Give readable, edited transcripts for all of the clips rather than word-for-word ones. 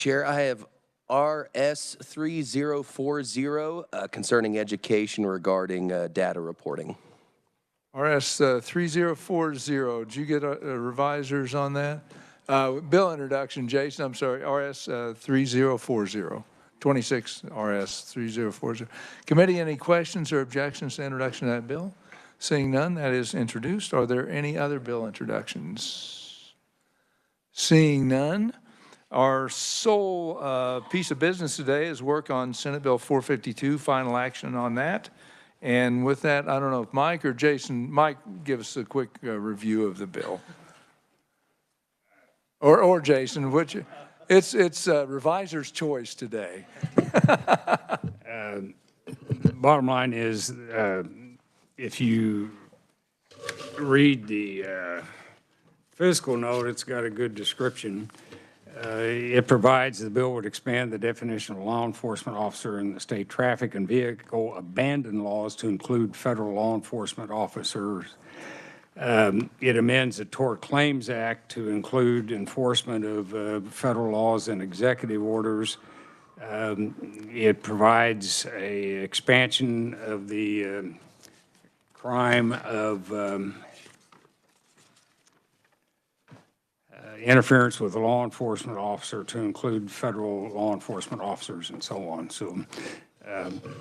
Chair, I have RS 3040 concerning education regarding data reporting. RS 3040. Did you get revisers on that? Bill introduction, Jason. I'm sorry. RS 3040. 26 RS 3040. Committee, any questions or objections to introduction of that bill? Seeing none, that is introduced. Are there any other bill introductions? Seeing none. Our sole piece of business today is work on Senate Bill 452, final action on that. And with that, I don't know if Mike or Jason, Mike, give us a quick review of the bill. Or Jason, which it's reviser's choice today. Bottom line is, if you read the fiscal note, it's got a good description. It provides the bill would expand the definition of law enforcement officer in the state traffic and vehicle abandon laws to include federal law enforcement officers. It amends the Tort Claims Act to include enforcement of federal laws and executive orders. It provides a expansion of the crime of interference with a law enforcement officer to include federal law enforcement officers and so on. So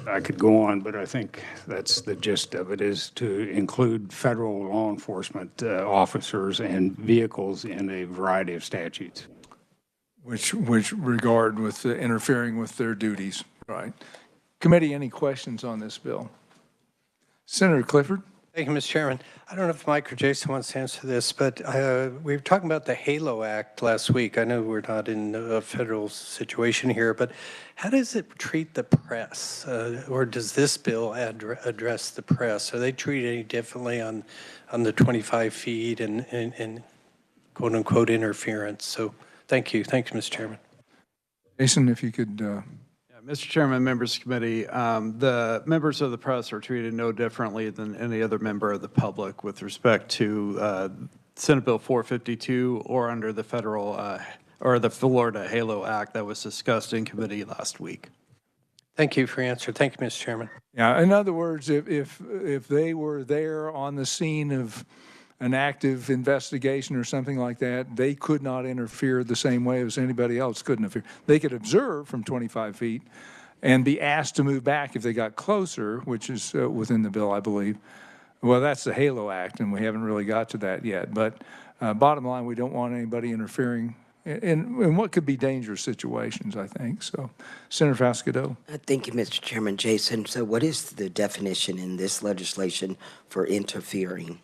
I could go on, but I think that's the gist of it, is to include federal law enforcement officers and vehicles in a variety of statutes. Which regard with interfering with their duties, right? Committee, any questions on this bill? Senator Clifford. Thank you, Mr. Chairman. I don't know if Mike or Jason wants to answer this, but we were talking about the HALO Act last week. I know we're not in a federal situation here, but how does it treat the press? Or does this bill address the press? Are they treated any differently on the 25 feet and quote unquote interference? So thank you. Thank you, Mr. Chairman. Jason, if you could. Mr. Chairman, members of the committee, the members of the press are treated no differently than any other member of the public with respect to Senate Bill 452 or under the federal or the Florida HALO Act that was discussed in committee last week. Thank you for your answer. Thank you, Mr. Chairman. Yeah, in other words, if they were there on the scene of an active investigation or something like that, they could not interfere the same way as anybody else could interfere. They could observe from 25 feet and be asked to move back if they got closer, which is within the bill, I believe. Well, that's the HALO Act, and we haven't really got to that yet. But bottom line, we don't want anybody interfering in what could be dangerous situations, I think. So, Senator Fascadeau. Thank you, Mr. Chairman. Jason, so what is the definition in this legislation for interfering?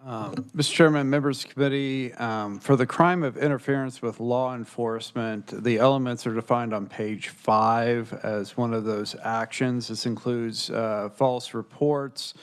Mr. Chairman, members of the committee, for the crime of interference with law enforcement, the elements are defined on page 5 as one of those actions. This includes false reports.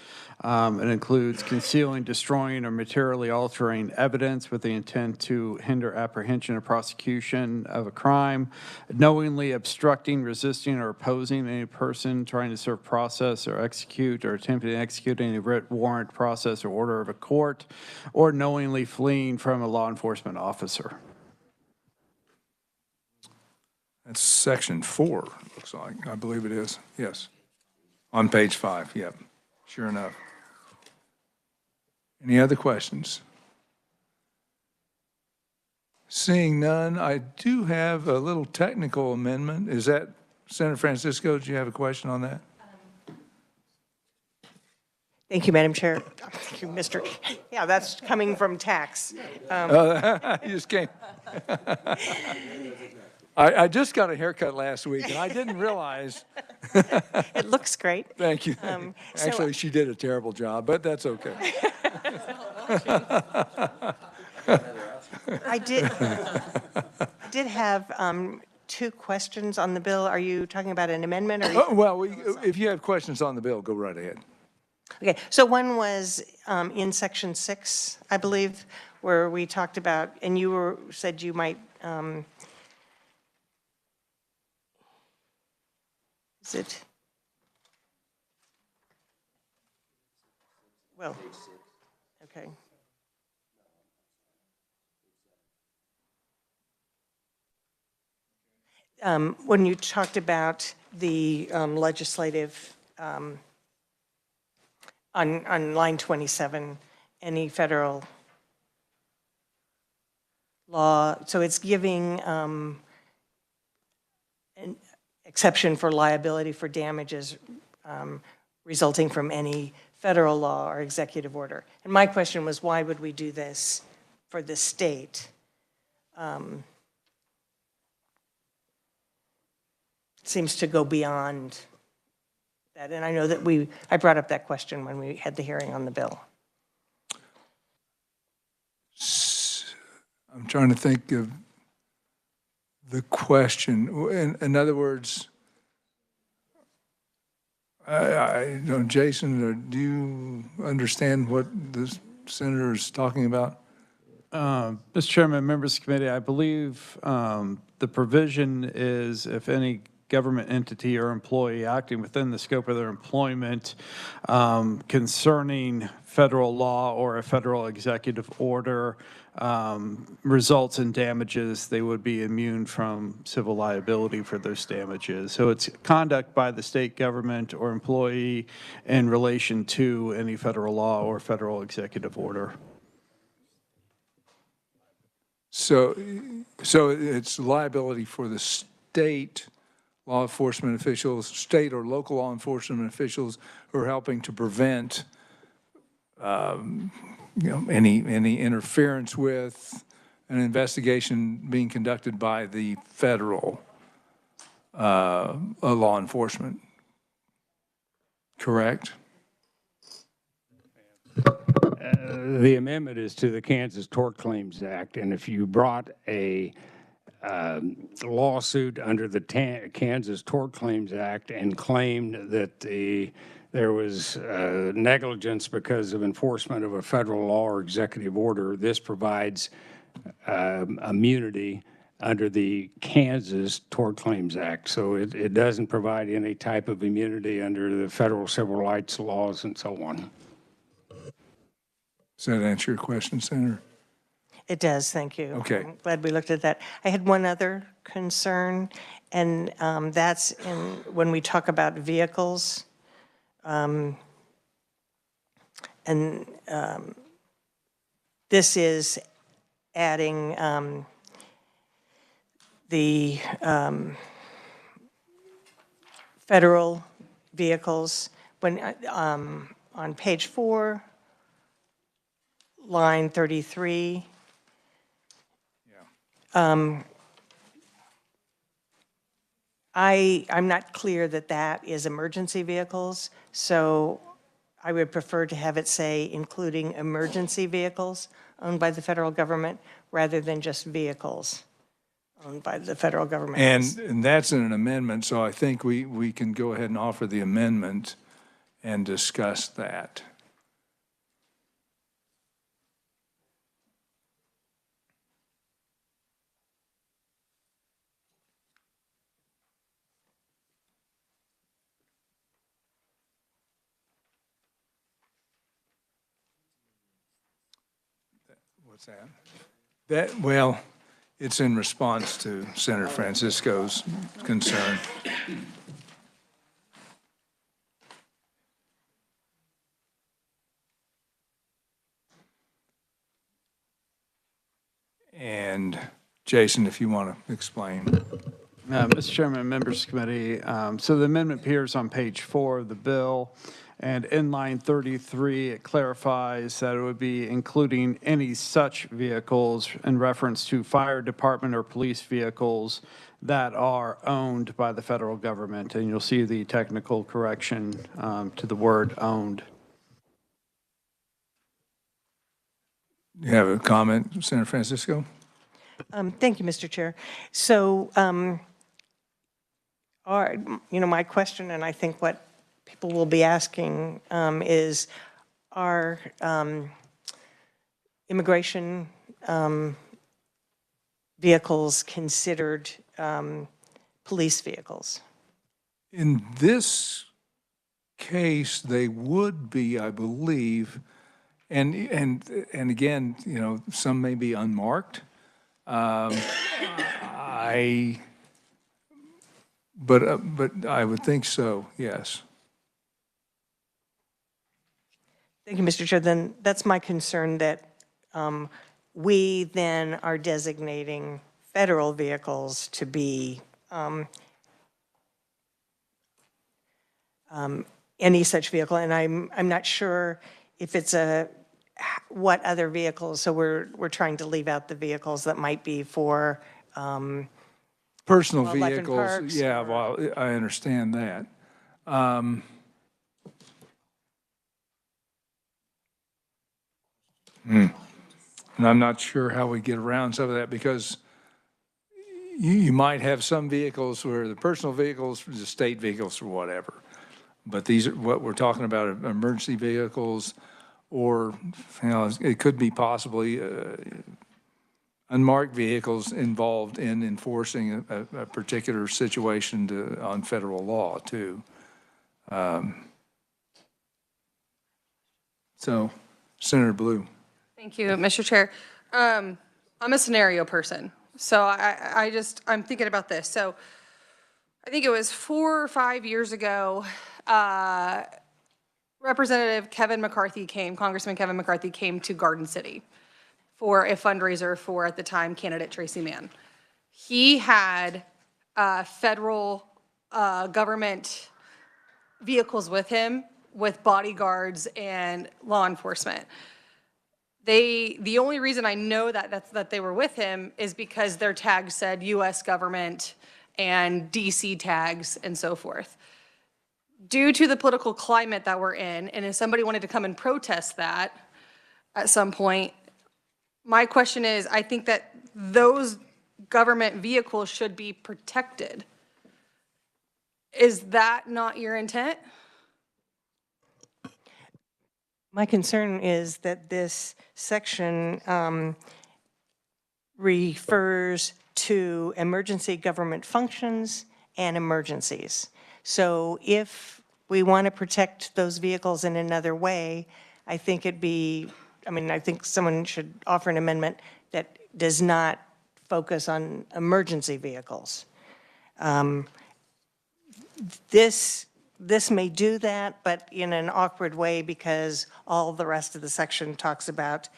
It includes concealing, destroying, or materially altering evidence with the intent to hinder apprehension or prosecution of a crime, knowingly obstructing, resisting, or opposing any person trying to serve process or execute or attempting to execute any writ, warrant, process, or order of a court, or knowingly fleeing from a law enforcement officer. That's section 4, looks like. I believe it is. Yes. On page 5. Yep. Sure enough. Any other questions? Seeing none, I do have a little technical amendment. Is that, Senator Francisco, do you have a question on that? Thank you, Madam Chair. Thank you, Mr. Yeah, that's coming from tax. You just came. I just got a haircut last week, and I didn't realize. It looks great. Thank you. Actually, she did a terrible job, but that's okay. I did have 2 questions on the bill. Are you talking about an amendment? Or Well, if you have questions on the bill, go right ahead. Okay, so one was in section 6, I believe, where we talked about, and you said you might, is it? Well, okay. When you talked about the legislative, on line 27, any federal law, so it's giving an exception for liability for damages resulting from any federal law or executive order. And my question was, why would we do this for the state? Seems to go beyond that. And I know that I brought up that question when we had the hearing on the bill. I'm trying to think of the question. In other words, I don't know, Jason, or do you understand what the senator is talking about? Mr. Chairman, members of the committee, I believe the provision is if any government entity or employee acting within the scope of their employment concerning federal law or a federal executive order results in damages, they would be immune from civil liability for those damages. So it's conduct by the state government or employee in relation to any federal law or federal executive order. So it's liability for the state law enforcement officials, state or local law enforcement officials who are helping to prevent, any interference with an investigation being conducted by the federal law enforcement. Correct? The amendment is to the Kansas Tort Claims Act, and if you brought a lawsuit under the Kansas Tort Claims Act and claimed that there was negligence because of enforcement of a federal law or executive order, this provides immunity under the Kansas Tort Claims Act. So it doesn't provide any type of immunity under the federal civil rights laws and so on. Does that answer your question, Senator? It does, thank you. Okay. I'm glad we looked at that. I had one other concern, and that's when we talk about vehicles. This is adding the federal vehicles. When on page 4, line 33. I'm not clear that that is emergency vehicles, so I would prefer to have it say including emergency vehicles owned by the federal government rather than just vehicles owned by the federal government. And that's an amendment, so I think we can go ahead and offer the amendment and discuss that. What's that? Well, it's in response to Senator Francisco's concern. And Jason, if you want to explain. Mr. Chairman, members of the committee, so the amendment appears on page 4 of the bill, and in line 33, it clarifies that it would be including any such vehicles in reference to fire department or police vehicles that are owned by the federal government, and you'll see the technical correction to the word owned. You have a comment, Senator Francisco? Thank you, Mr. Chair. So, my question, and I think what people will be asking is, are immigration vehicles considered police vehicles? In this case, they would be, I believe, and again, you know, some may be unmarked. But I would think so, yes. Thank you, Mr. Chair. Then that's my concern, that we then are designating federal vehicles to be any such vehicle, and I'm not sure if it's what other vehicles. So we're trying to leave out the vehicles that might be for Personal wildlife and vehicles, parks, yeah, or- well, I understand that. And I'm not sure how we get around some of that, because you might have some vehicles where the personal vehicles, the state vehicles or whatever. But these are what we're talking about, emergency vehicles, or, you know, it could be possibly unmarked vehicles involved in enforcing a particular situation on federal law too. So, Senator Blue. Thank you, Mr. Chair. I'm a scenario person, so I'm thinking about this. So I think it was 4 or 5 years ago, Congressman Kevin McCarthy came to Garden City for a fundraiser for, at the time, candidate Tracy Mann. He had federal government vehicles with him, with bodyguards and law enforcement. The only reason I know that they were with him is because their tags said U.S. government and DC tags and so forth. Due to the political climate that we're in, and if somebody wanted to come and protest that at some point, my question is, I think that those government vehicles should be protected. Is that not your intent? My concern is that this section refers to emergency government functions and emergencies. So if we want to protect those vehicles in another way, I think I think someone should offer an amendment that does not focus on emergency vehicles. This may do that, but in an awkward way, because all the rest of the section talks about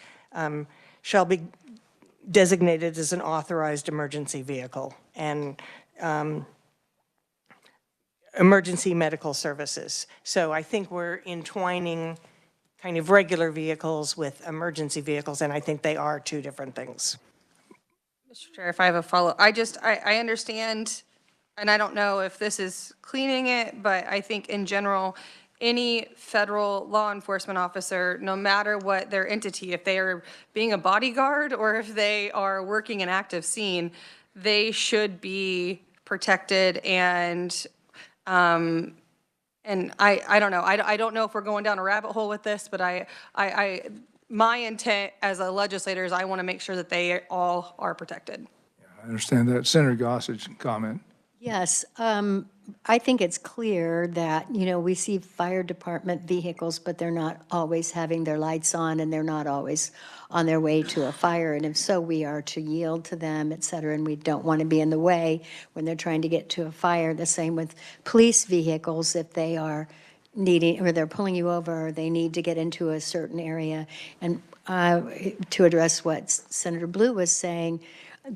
shall be designated as an authorized emergency vehicle and emergency medical services. So I think we're entwining kind of regular vehicles with emergency vehicles, and I think they are two different things. Mr. Chair, if I have a follow, I understand, and I don't know if this is cleaning it, but I think in general, any federal law enforcement officer, no matter what their entity, if they are being a bodyguard or if they are working an active scene, they should be protected. And I don't know. I don't know if we're going down a rabbit hole with this, but my intent as a legislator is I want to make sure that they all are protected. I understand that. Senator Gossage, comment. Yes, I think it's clear that, you know, we see fire department vehicles, but they're not always having their lights on, and they're not always on their way to a fire. And if so, we are to yield to them, et cetera, and we don't want to be in the way when they're trying to get to a fire. The same with police vehicles, if they are needing, or they're pulling you over, or they need to get into a certain area. And to address what Senator Blue was saying,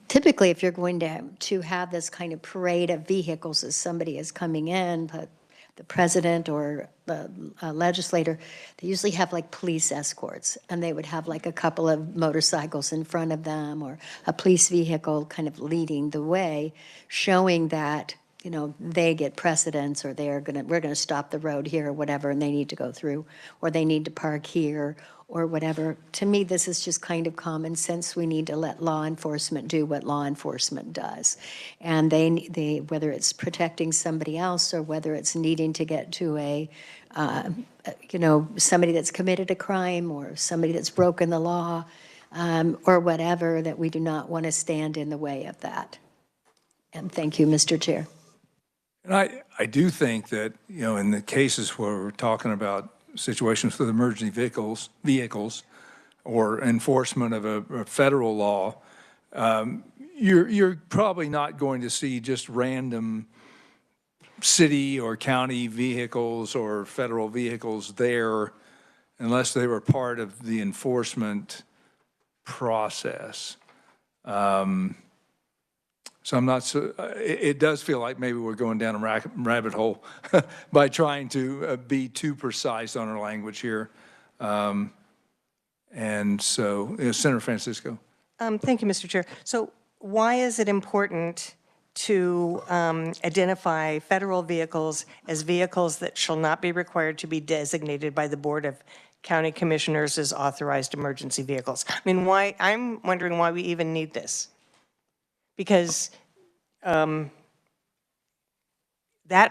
typically, if you're going to have this kind of parade of vehicles as somebody is coming in, but the president or the legislator, they usually have like police escorts, and they would have like a couple of motorcycles in front of them, or a police vehicle kind of leading the way, showing that, you know, they get precedence, or we're gonna stop the road here or whatever, and they need to go through, or they need to park here, or whatever. To me, this is just kind of common sense. We need to let law enforcement do what law enforcement does. And they whether it's protecting somebody else, or whether it's needing to get to you know, somebody that's committed a crime, or somebody that's broken the law, or whatever, that we do not want to stand in the way of that. And thank you, Mr. Chair. And I do think that, in the cases where we're talking about situations with emergency vehicles or enforcement of a federal law, you're probably not going to see just random city or county vehicles or federal vehicles there unless they were part of the enforcement process. So I'm not so, it does feel like maybe we're going down a rabbit hole by trying to be too precise on our language here. And so, Senator Francisco. Thank you, Mr. Chair. So why is it important to identify federal vehicles as vehicles that shall not be required to be designated by the Board of County Commissioners as authorized emergency vehicles? I mean, I'm wondering why we even need this. Because that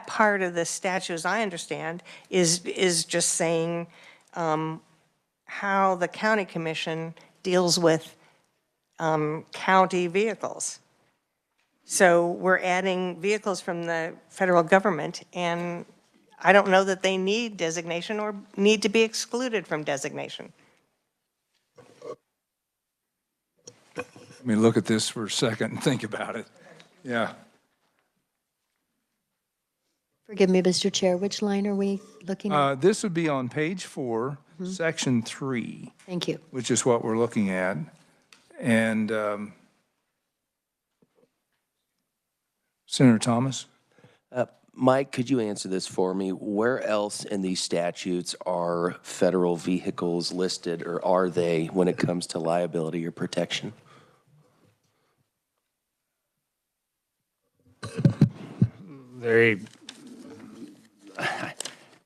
part of the statute, as I understand, is just saying how the county commission deals with county vehicles. So we're adding vehicles from the federal government, and I don't know that they need designation or need to be excluded from designation. Let me look at this for a second and think about it. Yeah. Forgive me, Mr. Chair, which line are we looking at? This would be on page 4, section 3. Thank you. Which is what we're looking at. And Senator Thomas? Mike, could you answer this for me? Where else in these statutes are federal vehicles listed, or are they, when it comes to liability or protection?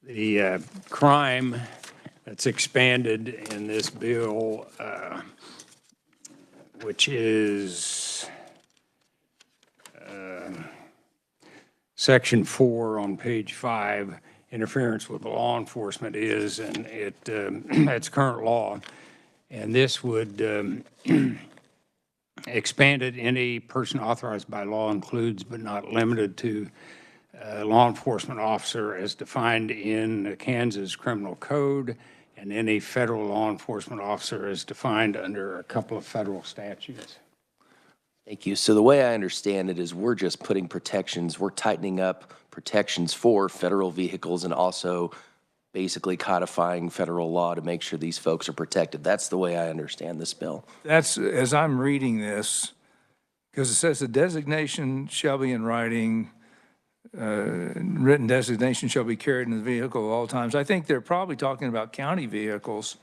The crime that's expanded in this bill, which is Section 4 on page 5, interference with law enforcement is, and it's current law. And this would expand it. Any person authorized by law includes but not limited to law enforcement officer as defined in the Kansas Criminal Code, and any federal law enforcement officer as defined under a couple of federal statutes. Thank you. So the way I understand it is we're just putting protections, we're tightening up protections for federal vehicles and also basically codifying federal law to make sure these folks are protected. That's the way I understand this bill. That's, as I'm reading this, because it says the designation shall be in writing, written designation shall be carried in the vehicle at all times. I think they're probably talking about county vehicles,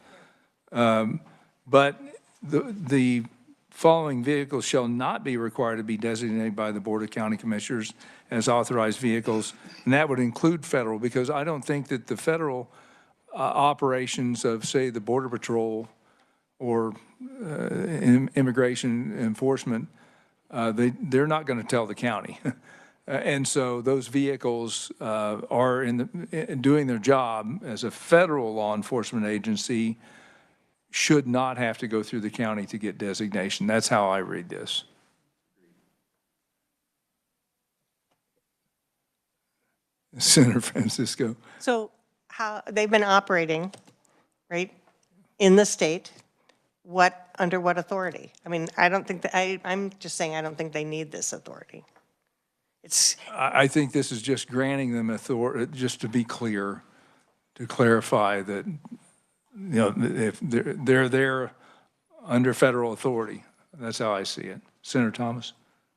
but the following vehicles shall not be required to be designated by the Board of County Commissioners as authorized vehicles, and that would include federal, because I don't think that the federal operations of, say, the Border Patrol or immigration enforcement, they're not going to tell the county. And so those vehicles are doing their job as a federal law enforcement agency, should not have to go through the county to get designation. That's how I read this. Senator Francisco. So how, they've been operating, right, in the state, under what authority? I mean, I don't think that, I'm just saying I don't think they need this authority. I think this is just granting them authority, just to be clear, to clarify that, if they're there under federal authority. That's how I see it. Senator Thomas?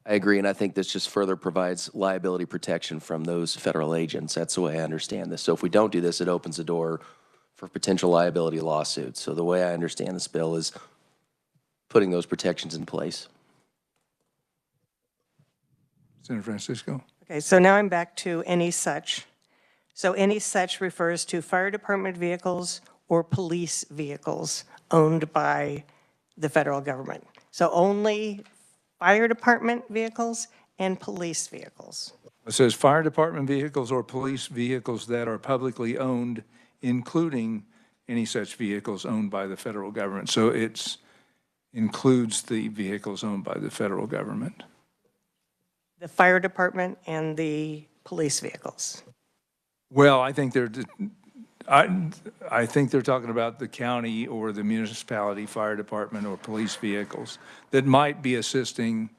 I agree, and I think this just further provides liability protection from those federal agents. That's the way I understand this. So if we don't do this, it opens the door for potential liability lawsuits. So the way I understand this bill is putting those protections in place. Senator Francisco? Okay, so now I'm back to any such. So any such refers to fire department vehicles or police vehicles owned by the federal government. So only fire department vehicles and police vehicles. It says fire department vehicles or police vehicles that are publicly owned, including any such vehicles owned by the federal government. So it includes the vehicles owned by the federal government. The fire department and the police vehicles. Well, I think I think they're talking about the county or the municipality, fire department, or police vehicles that might be assisting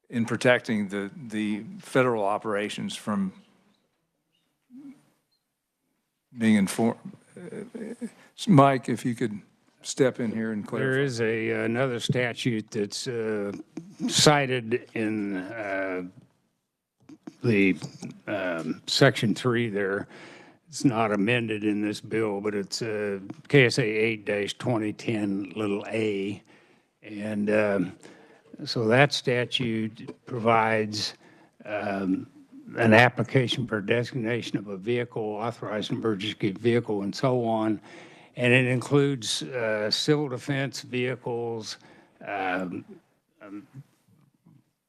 in protecting the federal operations from being informed. Mike, if you could step in here and clarify. There is another statute that's cited in the Section 3 there. It's not amended in this bill, but it's KSA 8-2010 little a. And so that statute provides an application for designation of a vehicle, authorized emergency vehicle, and so on. And it includes civil defense vehicles,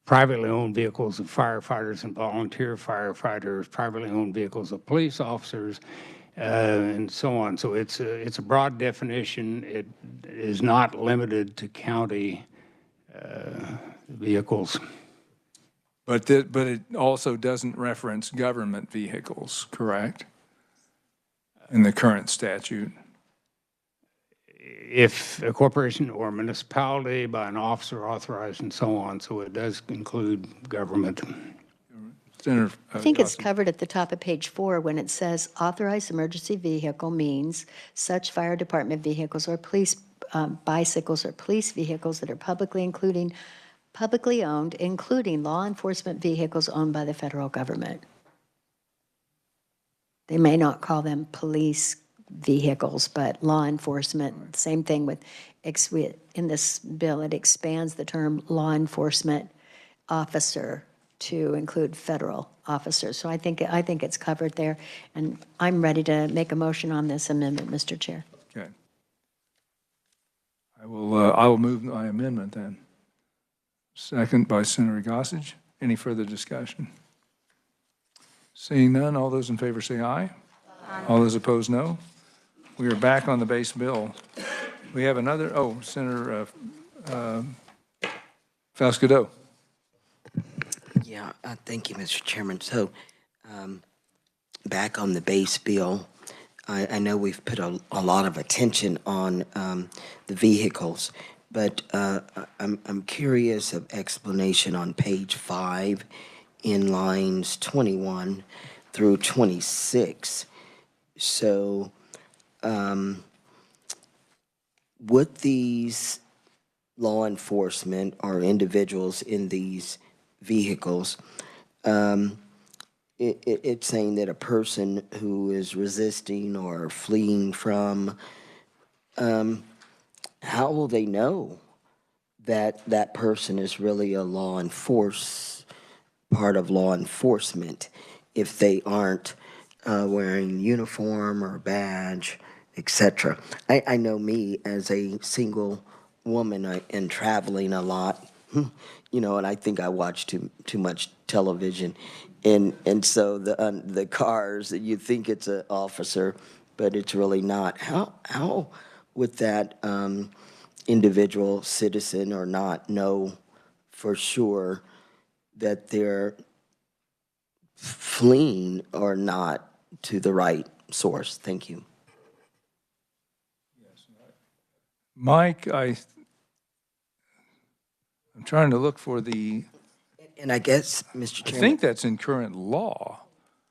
privately owned vehicles of firefighters and volunteer firefighters, privately owned vehicles of police officers, and so on. So it's a broad definition. It is not limited to county vehicles. But it also doesn't reference government vehicles, correct? In the current statute. If a corporation or municipality by an officer authorized and so on, so it does include government. Senator, I think it's covered at the top of page 4 when it says authorized emergency vehicle means such fire department vehicles or police bicycles or police vehicles that are publicly owned, including law enforcement vehicles owned by the federal government. They may not call them police vehicles, but law enforcement, same thing with, in this bill, it expands the term law enforcement officer to include federal officers. So I think it's covered there, and I'm ready to make a motion on this amendment, Mr. Chair. okay. I will move my amendment then. Second by Senator Gossage. Any further discussion? Seeing none, all those in favor say aye. Aye. All those opposed, no. We are back on the base bill. We have another, Senator Falscadeau. Yeah, thank you, Mr. Chairman. So, back on the base bill, I know we've put a lot of attention on the vehicles, but I'm curious of explanation on page 5 in lines 21 through 26. So, would these law enforcement or individuals in these vehicles, it's saying that a person who is resisting or fleeing from, how will they know that that person is really a part of law enforcement if they aren't wearing uniform or badge, etc.? I know me as a single woman and traveling a lot, and I think I watch too much television, and so the cars, you think it's an officer, but it's really not. How would that individual citizen or not know for sure that they're fleeing or not to the right source? Thank you. Mike, I'm trying to look for And I guess, Mr. I Chairman, think that's in current law.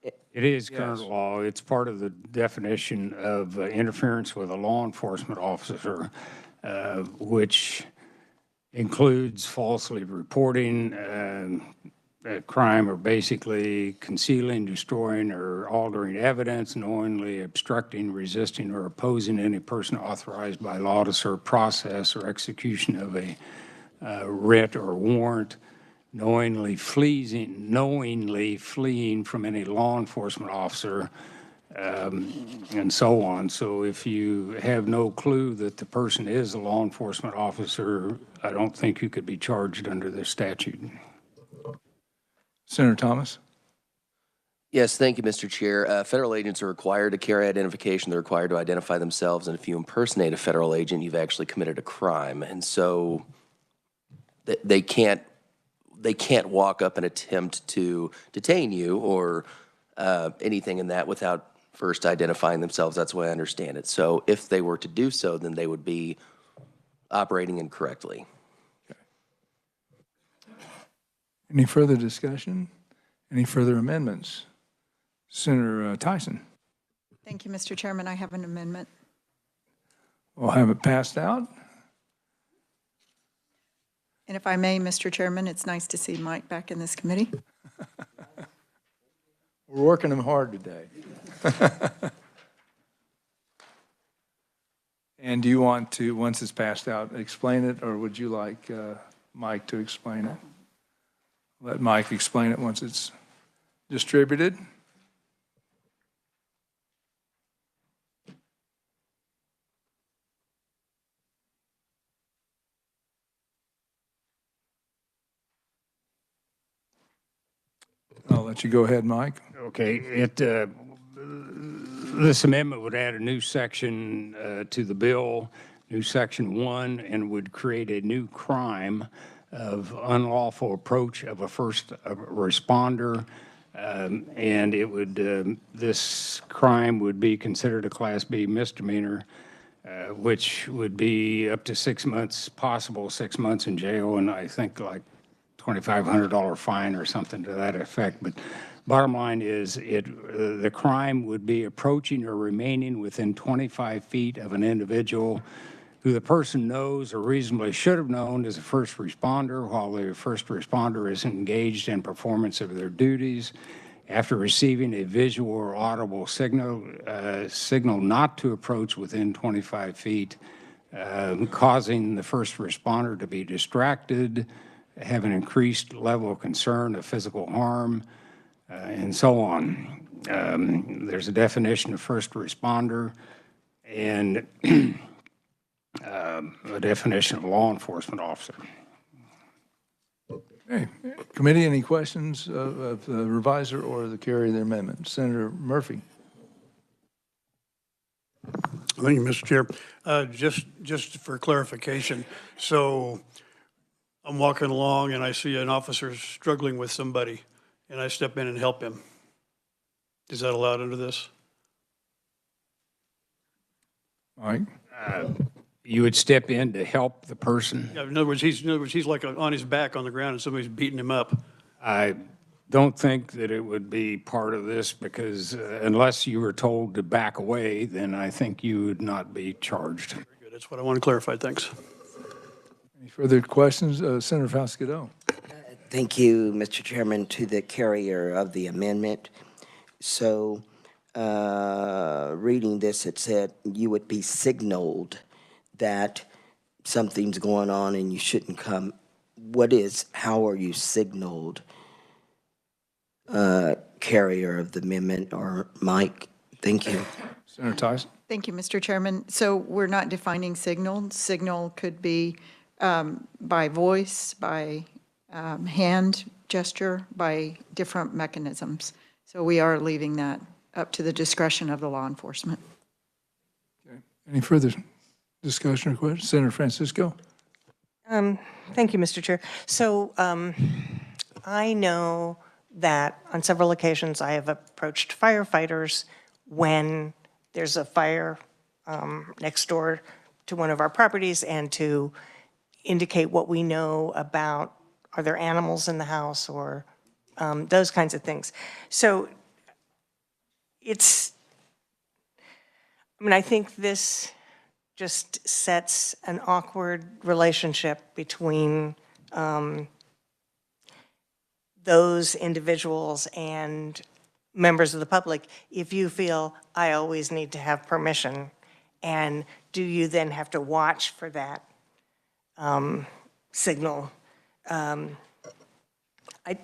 It is current law. It's part of the definition of interference with a law enforcement officer, which includes falsely reporting a crime or basically concealing, destroying, or altering evidence, knowingly obstructing, resisting, or opposing any person authorized by law to serve process or execution of a writ or warrant, knowingly fleeing from any law enforcement officer, and so on. So if you have no clue that the person is a law enforcement officer, I don't think you could be charged under this statute. Senator Thomas? Yes, thank you, Mr. Chair. Federal agents are required to carry identification. They're required to identify themselves. And if you impersonate a federal agent, you've actually committed a crime. And so they can't, they can't walk up and attempt to detain you or anything in that without first identifying themselves. That's the way I understand it. So if they were to do so, then they would be operating incorrectly. Any further discussion? Any further amendments? Senator Tyson. Thank you, Mr. Chairman. I have an amendment. We'll have it passed out. And if I may, Mr. Chairman, it's nice to see Mike back in this committee. We're working him hard today. And do you want to, once it's passed out, explain it, or would you like Mike to explain it? Let Mike explain it once it's distributed. I'll let you go ahead, Mike. Okay, this amendment would add a new section to the bill, new section 1, and would create a new crime of unlawful approach of a first responder. And it would, this crime would be considered a Class B misdemeanor, which would be up to 6 months, possible 6 months in jail, and I think like $2,500 fine or something to that effect. But bottom line is the crime would be approaching or remaining within 25 feet of an individual who the person knows or reasonably should have known as a first responder while the first responder is engaged in performance of their duties. After receiving a visual or audible signal not to approach within 25 feet, causing the first responder to be distracted, have an increased level of concern of physical harm, and so on. There's a definition of first responder and a definition of law enforcement officer. Okay. Committee, any questions of the reviser or the carrier of the amendment? Senator Murphy. Thank you, Mr. Chair. Just for clarification, so I'm walking along and I see an officer struggling with somebody and I step in and help him. Is that allowed under this? Mike? You would step in to help the person? Yeah, in other words, he's like on his back on the ground and somebody's beating him up. I don't think that it would be part of this because unless you were told to back away, then I think you would not be charged. Very good. That's what I want to clarify. Thanks. Any further questions? Senator Faustigato. Thank you, Mr. Chairman, to the carrier of the amendment. So, reading this, it said you would be signaled that something's going on and you shouldn't come. How are you signaled, carrier of the amendment, or Mike? Thank you. Senator Tyson. Thank you, Mr. Chairman. So we're not defining signal. Signal could be by voice, by hand gesture, by different mechanisms. So we are leaving that up to the discretion of the law enforcement. Okay. Any further discussion or questions? Senator Francisco. Thank you, Mr. Chair. So I know that on several occasions I have approached firefighters when there's a fire next door to one of our properties and to indicate what we know about, are there animals in the house or those kinds of things. So I think this just sets an awkward relationship between those individuals and members of the public if you feel I always need to have permission. And do you then have to watch for that signal?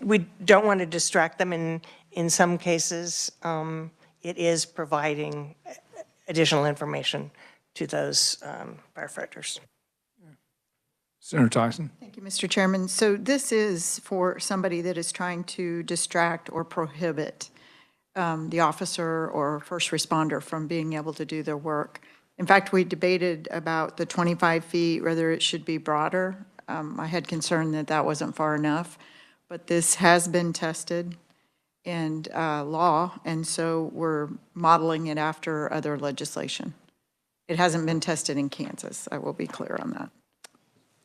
We don't want to distract them. In some cases, it is providing additional information to those firefighters. Senator Tyson. Thank you, Mr. Chairman. So this is for somebody that is trying to distract or prohibit the officer or first responder from being able to do their work. In fact, we debated about the 25 feet, whether it should be broader. I had concern that that wasn't far enough. but this has been tested in law, and so we're modeling it after other legislation. It hasn't been tested in Kansas, I will be clear on that.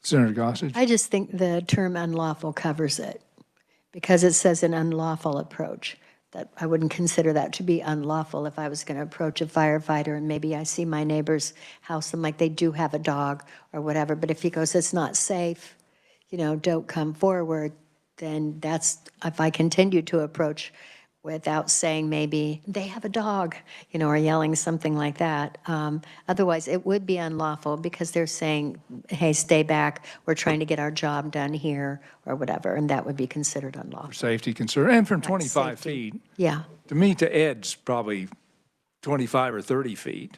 Senator Gossage? I just think the term unlawful covers it because it says an unlawful approach. That I wouldn't consider that to be unlawful if I was going to approach a firefighter and maybe I see my neighbor's house and like they do have a dog or whatever. But if he goes, it's not safe, you know, don't come forward, then that's, if I continue to approach without saying maybe they have a dog, you know, or yelling something like that. Otherwise, it would be unlawful because they're saying, hey, stay back, we're trying to get our job done here, or whatever, and that would be considered unlawful. Safety concern, and from 25 safety. feet. Yeah. To me, to Ed's probably 25 or 30 feet.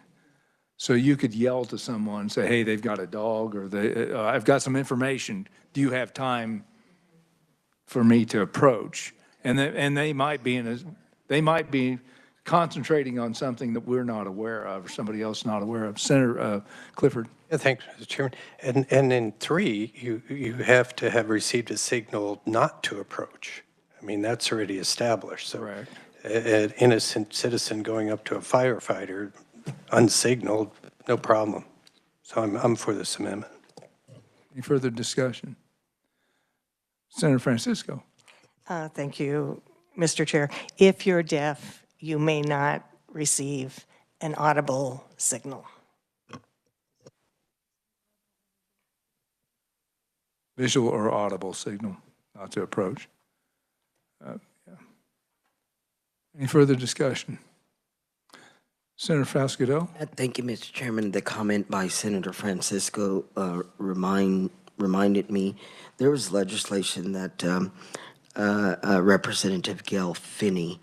So you could yell to someone, say, hey, they've got a dog, or I've got some information. Do you have time for me to approach? And they might be concentrating on something that we're not aware of or somebody else not aware of. Senator Clifford. Yeah, thanks, Mr. Chairman. And in 3, you have to have received a signal not to approach. I mean, that's already established. So Correct. An innocent citizen going up to a firefighter unsignaled, no problem. So I'm for this amendment. Any further discussion? Senator Francisco. Thank you, Mr. Chair. If you're deaf, you may not receive an audible signal. Visual or audible signal not to approach. Yeah. Any further discussion? Senator Fasquedo. Thank you, Mr. Chairman. The comment by Senator Francisco reminded me there was legislation that Representative Gail Finney,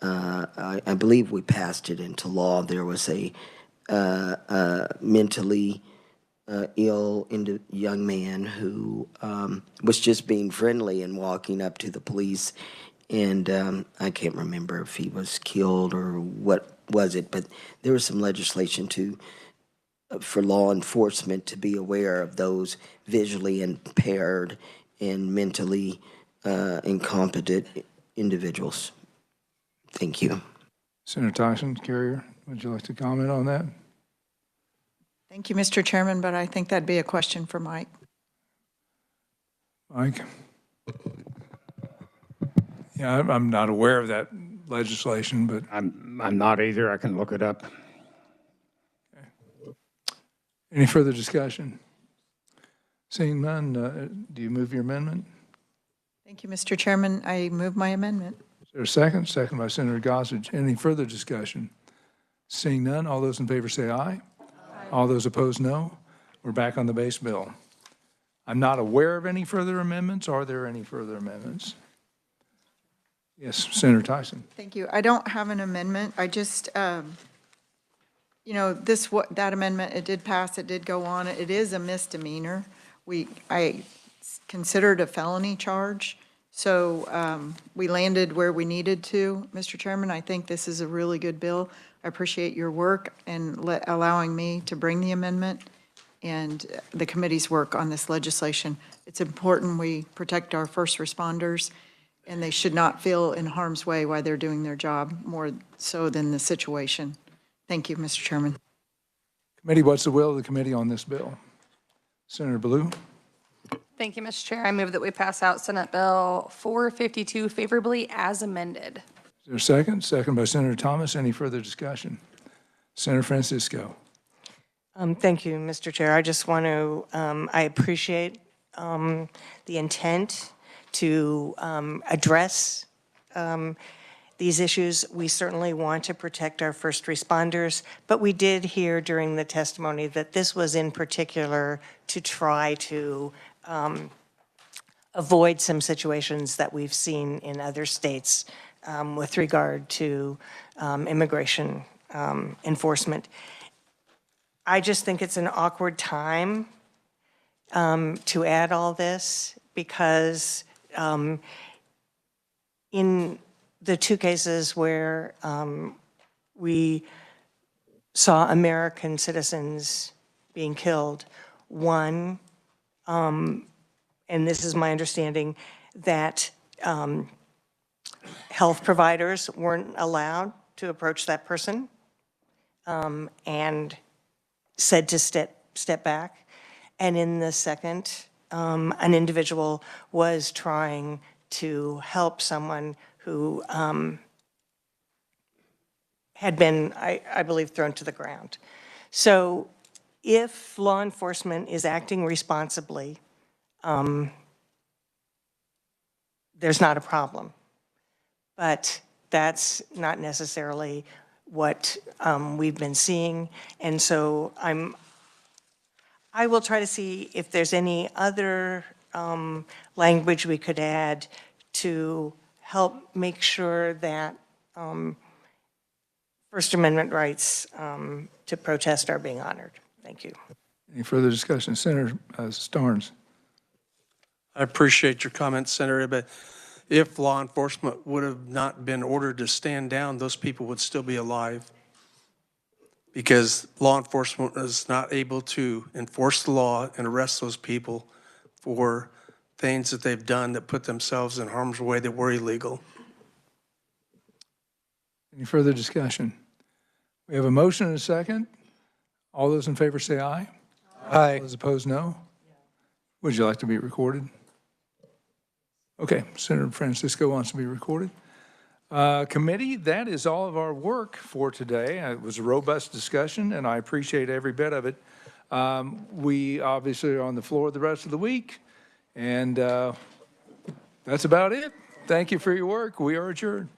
I believe we passed it into law. There was a mentally ill young man who was just being friendly and walking up to the police, and I can't remember if he was killed or what was it, but there was some legislation for law enforcement to be aware of those visually impaired and mentally incompetent individuals. Thank you. Senator Tyson, Carrier, would you like to comment on that? Thank you, Mr. Chairman, but I think that'd be a question for Mike. Mike? Yeah, I'm not aware of that legislation, but I'm not either. I can look it up. any further discussion? Seeing none, do you move your amendment? Thank you, Mr. Chairman. I move my amendment. Is there a second? Second by Senator Gossage. Any further discussion? Seeing none, all those in favor say aye. All those opposed, no. We're back on the base bill. I'm not aware of any further amendments. Are there any further amendments? Yes, Senator Tyson. Thank you. I don't have an amendment. I just, you know, that amendment, it did pass, it did go on. It is a misdemeanor. I considered a felony charge, so we landed where we needed to. Mr. Chairman, I think this is a really good bill. I appreciate your work and allowing me to bring the amendment and the committee's work on this legislation. It's important we protect our first responders, and they should not feel in harm's way while they're doing their job, more so than the situation. Thank you, Mr. Chairman. Committee, what's the will of the committee on this bill? Senator Blue? Thank you, Mr. Chair. I move that we pass out Senate Bill 452 favorably as amended. Is there a second? Second by Senator Thomas. Any further discussion? Senator Francisco. Thank you, Mr. Chair. I just want to, I appreciate the intent to address these issues. We certainly want to protect our first responders, but we did hear during the testimony that this was in particular to try to avoid some situations that we've seen in other states with regard to immigration enforcement. I just think it's an awkward time to add all this because in the two cases where we saw American citizens being killed, one, and this is my understanding, that health providers weren't allowed to approach that person and said to step back. And in the second, an individual was trying to help someone who had been, I believe, thrown to the ground. So if law enforcement is acting responsibly, there's not a problem. But that's not necessarily what we've been seeing. And so I will try to see if there's any other language we could add to help make sure that First Amendment rights to protest are being honored. Thank you. Any further discussion? Senator Starnes. I appreciate your comments, Senator, but if law enforcement would have not been ordered to stand down, those people would still be alive, because law enforcement is not able to enforce the law and arrest those people for things that they've done that put themselves in harm's way that were illegal. Any further discussion? We have a motion and a second. All those in favor say aye. Aye. Those opposed, no. Would you like to be recorded? Okay, Senator Francisco wants to be recorded. Committee, that is all of our work for today. It was a robust discussion, and I appreciate every bit of it. We obviously are on the floor the rest of the week, and that's about it. Thank you for your work. We are adjourned.